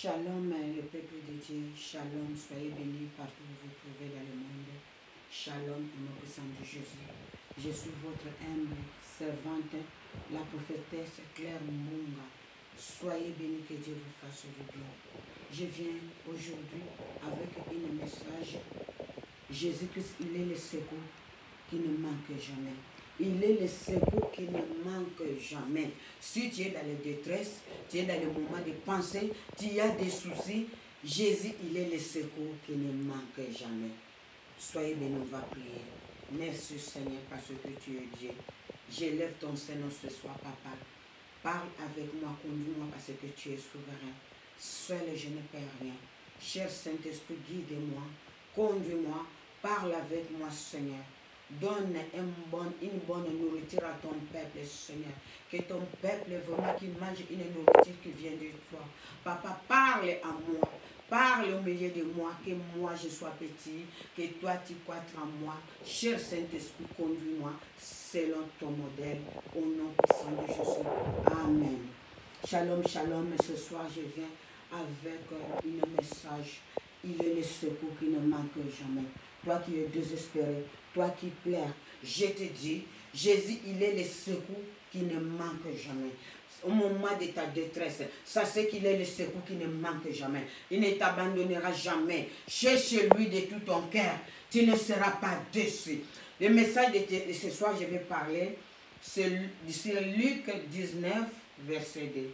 Shalom, le peuple de Dieu. Shalom, soyez bénis partout où vous vous trouvez dans le monde. Shalom, au nom puissant de Jésus. Je suis votre humble servante, la prophétesse Claire Munga. Soyez bénis, que Dieu vous fasse du bien. Je viens aujourd'hui avec un message. Jésus-Christ, il est le secours qui ne manque jamais. Il est le secours qui ne manque jamais. Si tu es dans la détresse, tu es dans le moment de pensée, tu as des soucis, Jésus, il est le secours qui ne manque jamais. Soyez bénis, on va prier. Merci Seigneur parce que tu es Dieu. J'élève ton Seigneur ce soir, Papa. Parle avec moi, conduis-moi parce que tu es souverain. Seul je ne perds rien. Cher Saint-Esprit, guide-moi, conduis-moi, parle avec moi, Seigneur. Donne une bonne nourriture à ton peuple, Seigneur. Que ton peuple vraiment qui mange une nourriture qui vient de toi. Papa, parle à moi. Parle au milieu de moi, que moi je sois petit, que toi tu croîtres en moi. Cher Saint-Esprit, conduis-moi selon ton modèle, au nom puissant de Jésus. Amen. Shalom, shalom. Ce soir, je viens avec un message. Il est le secours qui ne manque jamais. Toi qui es désespéré, toi qui pleures, je te dis, Jésus, il est le secours qui ne manque jamais. Au moment de ta détresse, sachez qu'il est le secours qui ne manque jamais. Il ne t'abandonnera jamais. Cherche-lui de tout ton cœur. Tu ne seras pas déçu. Le message de ce soir, je vais parler sur Luc 19, verset 2.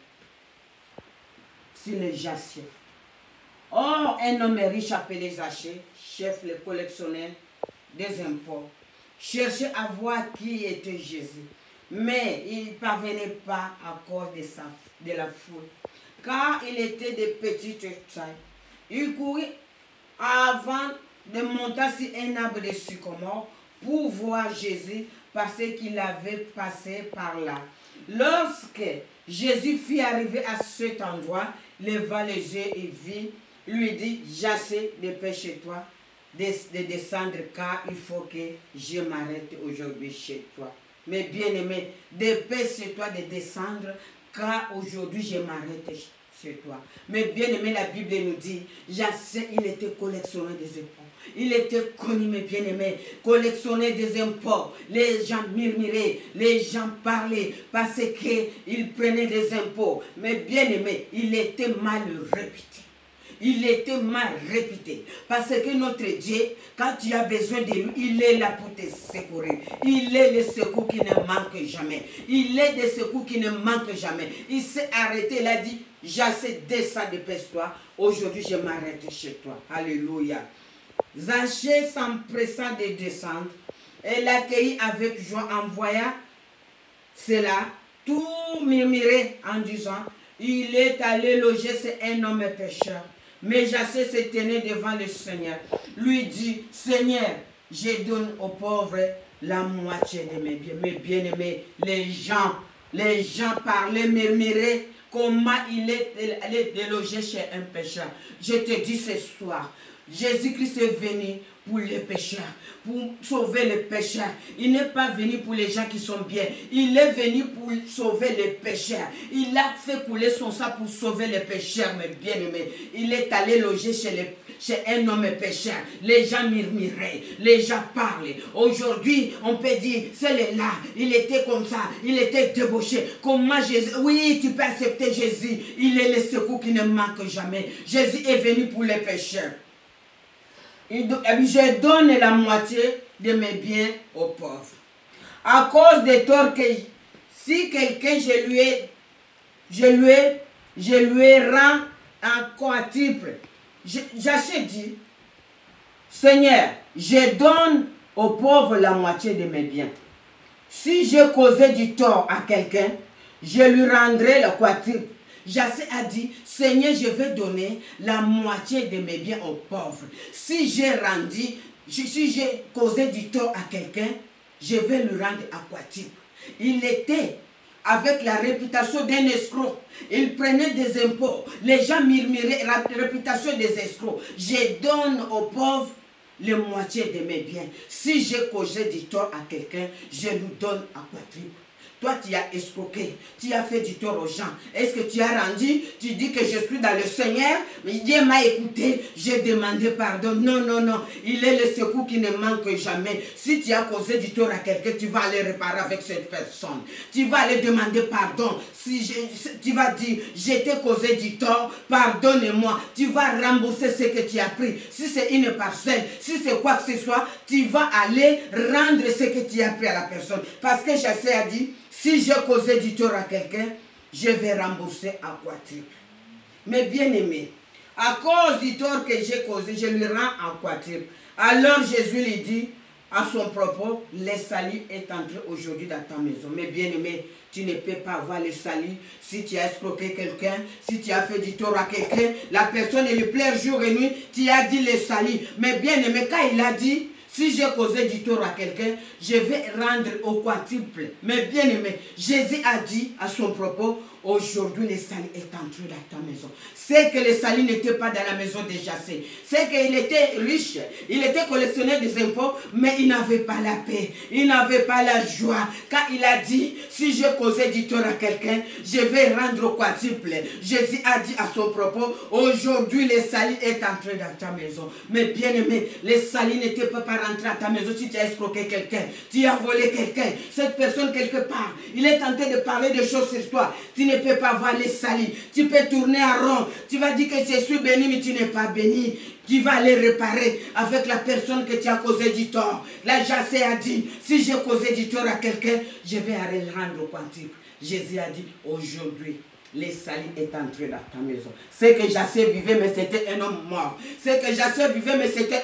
Sur le Zaché. Or, un homme riche appelé Zaché, chef le collectionneur des impôts, cherchait à voir qui était Jésus. Mais il ne parvenait pas à cause de la foule, car il était de petite taille. Il courait avant de monter sur un arbre de sycomore pour voir Jésus parce qu'il avait passé par là. Lorsque Jésus fut arrivé à cet endroit, leva les yeux et vit, lui dit, Zaché, dépêche-toi de descendre car il faut que je m'arrête aujourd'hui chez toi. Mais bien-aimé, dépêche-toi de descendre car aujourd'hui je m'arrête chez toi. Mais bien-aimé, la Bible nous dit, Zaché, il était collectionneur des impôts. Il était connu, mais bien-aimé, collectionneur des impôts. Les gens murmuraient, les gens parlaient parce qu'il prenait des impôts. Mais bien-aimé, il était mal réputé. Il était mal réputé. Parce que notre Dieu, quand tu as besoin de lui, il est là pour te secourir. Il est le secours qui ne manque jamais. Il est le secours qui ne manque jamais. Il s'est arrêté, il a dit, Zaché, descends, dépêche-toi. Aujourd'hui, je m'arrête chez toi. Alléluia. Zaché s'empressa de descendre et l'accueillit avec joie en voyant cela, tout murmurait en disant, il est allé loger chez un homme pécheur. Mais Zaché se tenait devant le Seigneur, lui dit, Seigneur, je donne aux pauvres la moitié de mes biens. Mais bien aimés, les gens parlaient, murmuraient, comment il est allé déloger chez un pécheur. Je te dis ce soir, Jésus-Christ est venu pour les pécheurs, pour sauver les pécheurs. Il n'est pas venu pour les gens qui sont bien. Il est venu pour sauver les pécheurs. Il a fait couler son sang pour sauver les pécheurs, mes bien-aimés. Il est allé loger chez un homme pécheur. Les gens murmuraient, les gens parlaient. Aujourd'hui, on peut dire, c'est là, il était comme ça, il était débauché. Comment Jésus, oui, tu peux accepter Jésus. Il est le secours qui ne manque jamais. Jésus est venu pour les pécheurs. Je donne la moitié de mes biens aux pauvres. À cause des torts que si quelqu'un je lui rends un quadruple. Zaché dit, Seigneur, je donne aux pauvres la moitié de mes biens. Si j'ai causé du tort à quelqu'un, je lui rendrai le quadruple. Zaché a dit, Seigneur, je vais donner la moitié de mes biens aux pauvres. Si j'ai causé du tort à quelqu'un, je vais lui rendre à quadruple. Il était avec la réputation d'un escroc. Il prenait des impôts. Les gens murmuraient la réputation des escrocs. Je donne aux pauvres la moitié de mes biens. Si j'ai causé du tort à quelqu'un, je lui donne à quadruple. toi tu as escroqué, tu as fait du tort aux gens. Est-ce que tu as rendu, tu dis que je suis dans le Seigneur, mais Dieu m'a écouté, j'ai demandé pardon. Non, non, non, il est le secours qui ne manque jamais. Si tu as causé du tort à quelqu'un, tu vas aller réparer avec cette personne. Tu vas aller demander pardon. Tu vas dire, je t'ai causé du tort, pardonne-moi. Tu vas rembourser ce que tu as pris. Si c'est une parcelle, si c'est quoi que ce soit, tu vas aller rendre ce que tu as pris à la personne. Parce que Jassé a dit, si j'ai causé du tort à quelqu'un, je vais rembourser à quadruple. Mais bien aimé, à cause du tort que j'ai causé, je lui rends à quadruple. Alors Jésus lui dit à son propos, le salut est entré aujourd'hui dans ta maison. Mais bien aimé, tu ne peux pas avoir le salut si tu as escroqué quelqu'un, si tu as fait du tort à quelqu'un, la personne elle pleure jour et nuit, tu as dit le salut. Mais bien aimé, quand il a dit, si j'ai causé du tort à quelqu'un, je vais rendre au quadruple. Mais bien aimé, Jésus a dit à son propos, aujourd'hui le salut est entré dans ta maison. C'est que le salut n'était pas dans la maison de Jassé. C'est qu'il était riche, il était collectionneur des impôts, mais il n'avait pas la paix, il n'avait pas la joie. Quand il a dit, si j'ai causé du tort à quelqu'un, je vais rendre au quadruple. Jésus a dit à son propos, aujourd'hui le salut est entré dans ta maison. Mais bien aimé, le salut n'était pas rentrer à ta maison si tu as escroqué quelqu'un, tu as volé quelqu'un, cette personne quelque part, il est tenté de parler de choses sur toi, tu ne peux pas avoir les salis, tu peux tourner en rond, tu vas dire que je suis béni mais tu n'es pas béni, tu vas aller réparer avec la personne que tu as causé du tort. Là Jassé a dit, si j'ai causé du tort à quelqu'un, je vais aller rendre au quadruple. Jésus a dit, aujourd'hui, le salut est entré dans ta maison. C'est que Jassé vivait, mais c'était un homme mort. C'est que Jassé vivait, mais c'était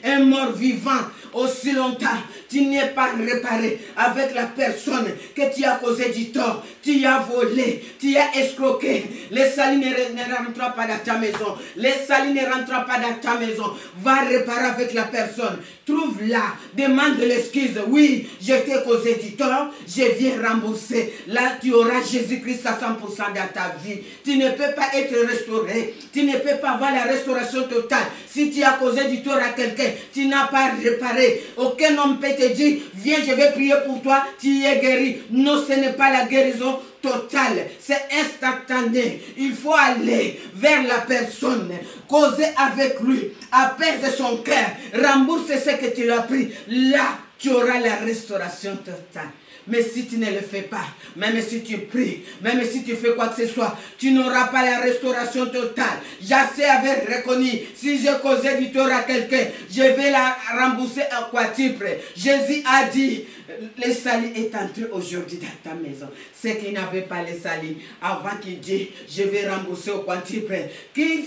un mort vivant. Aussi longtemps, tu n'es pas réparé avec la personne que tu as causé du tort. Tu as volé, tu as escroqué. Le salut ne rentrera pas dans ta maison. Le salut ne rentrera pas dans ta maison. Va réparer avec la personne. Trouve-la, demande l'excuse. Oui, je t'ai causé du tort, je viens rembourser. Là, tu auras Jésus-Christ à 100% dans ta vie. Tu ne peux pas être restauré. Tu ne peux pas avoir la restauration totale. Si tu as causé du tort à quelqu'un, tu n'as pas réparé. Aucun homme peut te dire, viens, je vais prier pour toi, tu es guéri. Non, ce n'est pas la guérison totale. C'est instantané. Il faut aller vers la personne, causer avec lui, apaiser son cœur, rembourser ce que tu as pris. Là, tu auras la restauration totale. Mais si tu ne le fais pas, même si tu pries, même si tu fais quoi que ce soit, tu n'auras pas la restauration totale. Jassé avait reconnu, si j'ai causé du tort à quelqu'un, je vais la rembourser à quadruple. Jésus a dit, le salut est entré aujourd'hui dans ta maison. C'est qu'il n'avait pas le salut. Avant qu'il dise, je vais rembourser au quadruple. Tu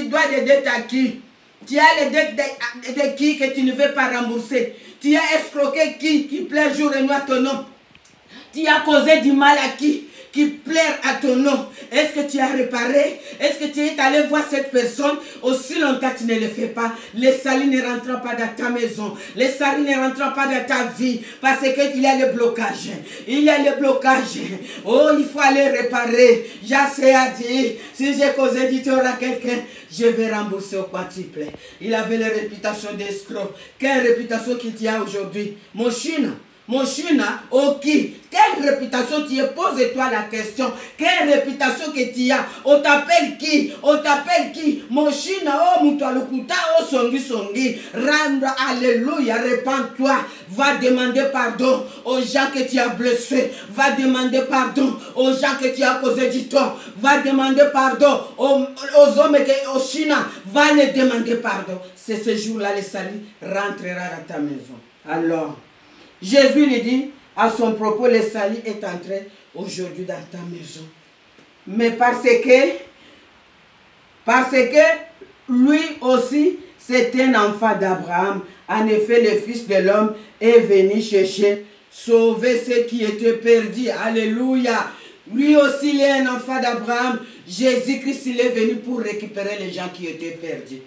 dois des dettes à qui? Tu as les dettes de qui que tu ne veux pas rembourser? Tu as escroqué qui plaît jour et nuit à ton nom? Tu as causé du mal à qui plaire à ton nom? Est-ce que tu as réparé? Est-ce que tu es allé voir cette personne? Aussi longtemps tu ne le fais pas, le salut ne rentrera pas dans ta maison. Le salut ne rentrera pas dans ta vie parce qu'il y a le blocage. Il y a le blocage. Oh, il faut aller réparer. Jassé a dit, si j'ai causé du tort à quelqu'un, je vais rembourser au quadruple. Il avait la réputation d'escroc. Quelle réputation qu'il y a aujourd'hui? Mon chien. Mon china, ok, quelle réputation tu as? Pose-toi la question. Quelle réputation que tu as? On t'appelle qui? On t'appelle qui? Mon china, oh, moutoalukuta, oh, songi, songi. Rendre, alléluia, répands-toi. Va demander pardon aux gens que tu as blessés. Va demander pardon aux gens que tu as causé du tort. Va demander pardon aux hommes, aux china. Va les demander pardon. C'est ce jour-là, le salut rentrera dans ta maison. Alors, Jésus lui dit, à son propos, le salut est entré aujourd'hui dans ta maison. Mais parce que lui aussi, c'est un enfant d'Abraham. En effet, le Fils de l'homme est venu chercher, sauver ceux qui étaient perdus. Alléluia. Lui aussi, il est un enfant d'Abraham. Jésus-Christ, il est venu pour récupérer les gens qui étaient perdus.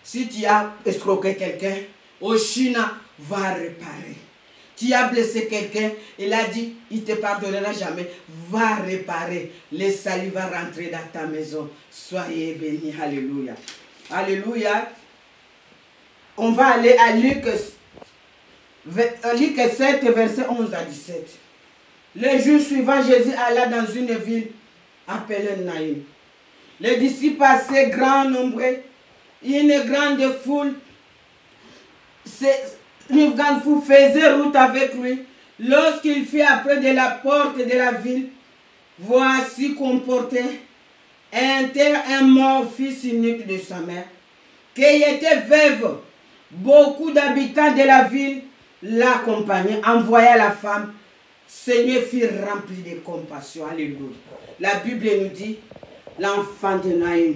Si tu as escroqué quelqu'un, Oshina va réparer. Tu as blessé quelqu'un, il a dit, il ne te pardonnera jamais. Va réparer. Le salut va rentrer dans ta maison. Soyez bénis. Alléluia. Alléluia. On va aller à Luc 7, verset 11 à 17. Le jour suivant, Jésus alla dans une ville appelée Naïm. Les disciples passaient grand nombre, une grande foule faisait route avec lui. Lorsqu'il fut apprès de la porte de la ville, voici qu'on portait un mort fils unique de sa mère, qui était veuve. Beaucoup d'habitants de la ville l'accompagnaient, envoya la femme. Seigneur fut rempli de compassion. Alléluia. La Bible nous dit, l'enfant de Naïm,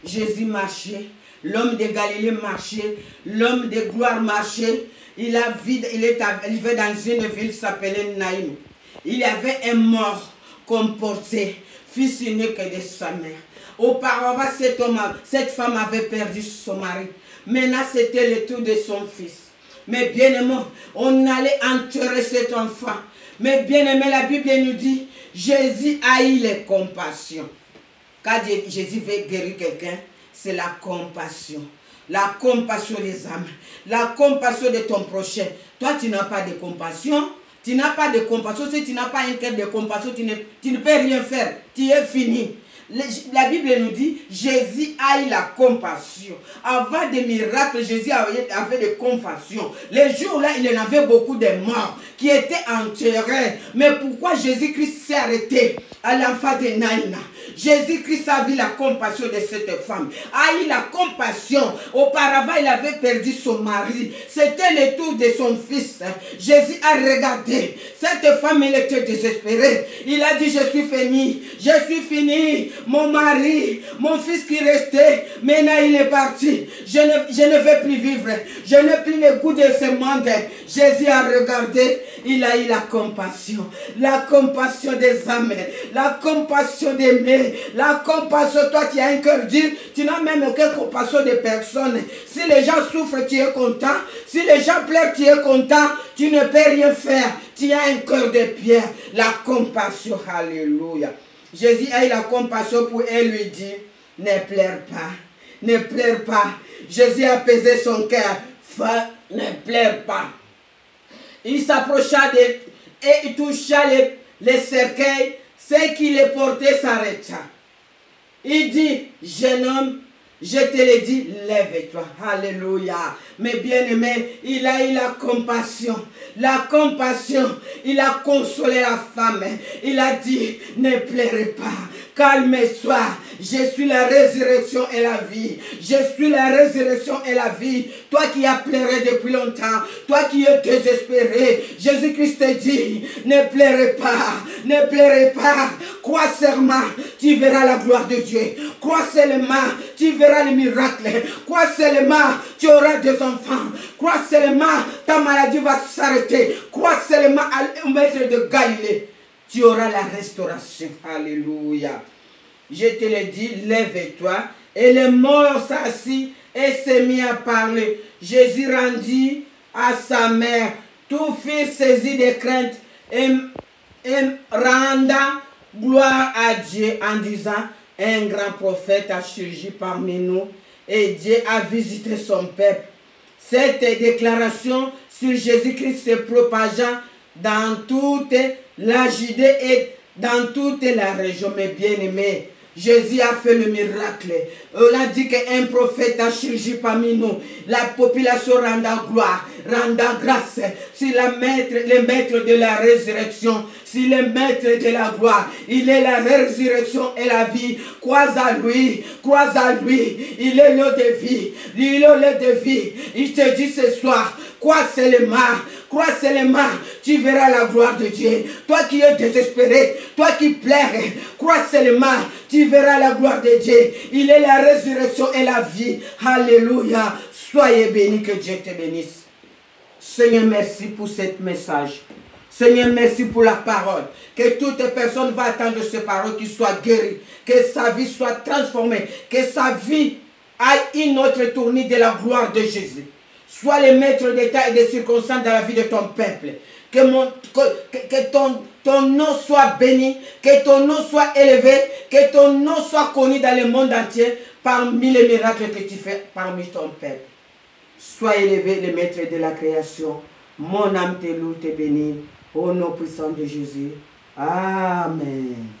Jésus marchait, l'homme de Galilée marchait, l'homme de gloire marchait. Il vivait dans une ville qui s'appelait Naïm. Il y avait un mort qu'on portait, fils unique de sa mère. Auparavant, cette femme avait perdu son mari. Maintenant, c'était le tour de son fils. Mais bien aimé, on allait enterrer cet enfant. Mais bien aimé, la Bible nous dit, Jésus a eu les compassions. Quand Jésus veut guérir quelqu'un, c'est la compassion. La compassion des âmes. La compassion de ton prochain. Toi, tu n'as pas de compassion. Tu n'as pas de compassion. Si tu n'as pas un cœur de compassion, tu ne peux rien faire. Tu es fini. La Bible nous dit, Jésus a eu la compassion. Avant des miracles, Jésus avait de compassion. Les jours-là, il y en avait beaucoup de morts qui étaient enterrés. Mais pourquoi Jésus-Christ s'est arrêté à l'enfant de Naïna? Jésus-Christ a vu la compassion de cette femme. A eu la compassion. Auparavant, il avait perdu son mari. C'était le tour de son fils. Jésus a regardé. Cette femme, elle était désespérée. Il a dit, je suis fini. Je suis fini. Mon mari, mon fils qui restait, maintenant il est parti. Je ne vais plus vivre. Je n'ai plus le goût de ce monde. Jésus a regardé. Il a eu la compassion. La compassion des âmes. La compassion d'aimer. La compassion, toi qui as un cœur dur, tu n'as même aucune compassion de personne. Si les gens souffrent, tu es content. Si les gens pleurent, tu es content. Tu ne peux rien faire. Tu as un cœur de pierre. La compassion, alléluia. Jésus a eu la compassion pour elle, lui dit, ne pleure pas, ne pleure pas. Jésus a apaisé son cœur, ne pleure pas. Il s'approcha et il toucha les cercueils, ce qui les portait s'arrêta. Il dit, jeune homme, je te l'ai dit, lève-toi. Alléluia. Mais bien aimé, il a eu la compassion. La compassion. Il a consolé la femme. Il a dit, ne pleurez pas. Calme-toi. Je suis la résurrection et la vie. Je suis la résurrection et la vie. Toi qui as pleuré depuis longtemps. Toi qui es désespéré. Jésus-Christ te dit, ne pleurez pas. Ne pleurez pas. Crois seulement, tu verras la gloire de Dieu. Crois seulement, tu verras les miracles. Crois seulement, tu auras des enfants. Crois seulement, ta maladie va s'arrêter. Crois seulement au maître de Galilée. Tu auras la restauration. Alléluia. Je te l'ai dit, lève-toi. Et le mort s'assit et s'est mis à parler. Jésus rendit à sa mère. Tout fils saisi de crainte et renda gloire à Dieu en disant, un grand prophète a surgi parmi nous et Dieu a visité son peuple. Cette déclaration sur Jésus-Christ se propagea dans toute la Judée et dans toute la région. Mais bien aimé, Jésus a fait le miracle. On a dit qu'un prophète a surgi parmi nous. La population renda gloire, renda grâce. C'est le maître de la résurrection. C'est le maître de la gloire. Il est la résurrection et la vie. Crois à lui. Crois à lui. Il est l'eau de vie. Il est l'eau de vie. Il te dit ce soir, crois seulement. Crois seulement, tu verras la gloire de Dieu. Toi qui es désespéré, toi qui pleures, crois seulement, tu verras la gloire de Dieu. Il est la résurrection et la vie. Alléluia. Soyez bénis, que Dieu te bénisse. Seigneur, merci pour ce message. Seigneur, merci pour la parole. Que toute personne va attendre cette parole, qu'il soit guéri, que sa vie soit transformée, que sa vie ait une autre tournée de la gloire de Jésus. Sois le maître d'état et des circonstances dans la vie de ton peuple. Que ton nom soit béni, que ton nom soit élevé, que ton nom soit connu dans le monde entier parmi les miracles que tu fais parmi ton peuple. Sois élevé, le maître de la création. Mon âme te loue, te bénit. Au nom puissant de Jésus. Amen.